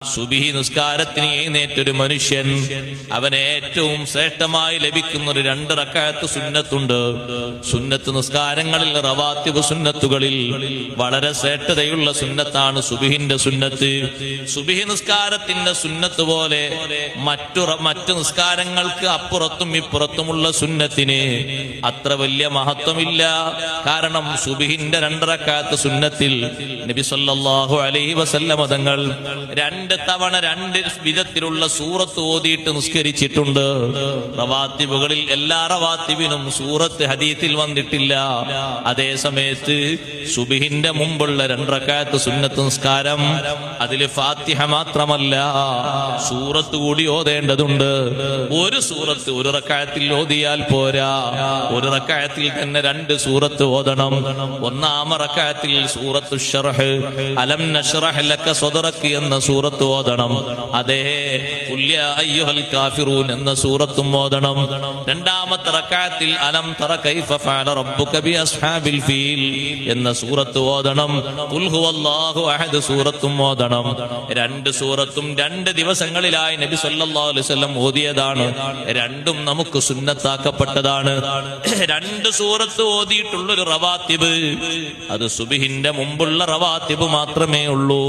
സുബഹി നിസ്കാരത്തിന് എഴുന്നേറ്റൊരു മനുഷ്യൻ അവന് ഏറ്റവും ശ്രേഷ്ഠമായി ലഭിക്കുന്ന ഒരു 2 റക്അത്ത് സുന്നത്തുണ്ട്. സുന്നത്ത് നിസ്കാരങ്ങളിൽ റവാത്തിബ് സുന്നത്തുകളിൽ വളരെ ശ്രേഷ്ഠതയുള്ള സുന്നത്താണ് സുബഹിന്റെ സുന്നത്ത്. സുബഹി നിസ്കാരത്തിന്റെ സുന്നത്ത് പോലെ മറ്റു നിസ്കാരങ്ങൾക്ക് അപ്പുറത്തും ഇപ്പുറത്തുമുള്ള സുന്നത്തിന് അത്ര വലിയ മഹത്വമില്ല. കാരണം സുബഹിന്റെ 2 റക്അത്ത് സുന്നത്തിൽ നബി സല്ലല്ലാഹു അലൈഹി വസല്ലം തങ്ങൾ 2 തവണ 2 വിധത്തിലുള്ള സൂറത്ത് ഓതിയിട്ട് നിസ്കരിച്ചിട്ടുണ്ട്. റവാത്തിബുകളിൽ എല്ലാ റവാത്തിബിനും സൂറത്ത് ഹദീസിൽ വന്നിട്ടില്ല. അതേ സമയത്ത് സുബഹിന്റെ മുമ്പുള്ള 2 റക്അത്ത് സുന്നത്ത് നിസ്കാരം അതിൽ ഫാത്തിഹ മാത്രമല്ല സൂറത്ത് കൂടി ഓതേണ്ടതുണ്ട്. ഒരു സൂറത്ത് ഒരു റക്അത്തിൽ ഓതിയാൽ പോരാ, ഒരു റക്അത്തിൽ തന്നെ 2 സൂറത്ത് ഓതണം. ഒന്നാമത്തെ റക്അത്തിൽ സൂറത്തു ശർഹ് അലം നശ്റഹ് ലക സദ്റക എന്ന സൂറത്ത് ഓതണം. അതേ ഖുൽ യാ അയ്യുഹൽ കാഫിറൂൻ എന്ന സൂറത്തും ഓതണം. രണ്ടാമത്തെ റക്അത്തിൽ അലം തറ കൈഫ ഫഅല റബ്ബുക ബി അസ്ഹാബിൽ ഫീൽ എന്ന സൂറത്ത് ഓതണം. ഖുൽ ഹുവല്ലാഹു അഹദ് സൂറത്തും ഓതണം. 2 സൂറത്തും 2 ദിവസങ്ങളിലായി നബി സല്ലല്ലാഹു അലൈഹി വസല്ലം ഓതിയതാണ്. രണ്ടും നമുക്ക് സുന്നത്താക്കപ്പെട്ടതാണ്. 2 സൂറത്ത് ഓതിയിട്ടുള്ളൊരു റവാത്തിബ് അത് സുബഹിന്റെ മുമ്പുള്ള റവാത്തിബ് മാത്രമേ ഉള്ളൂ.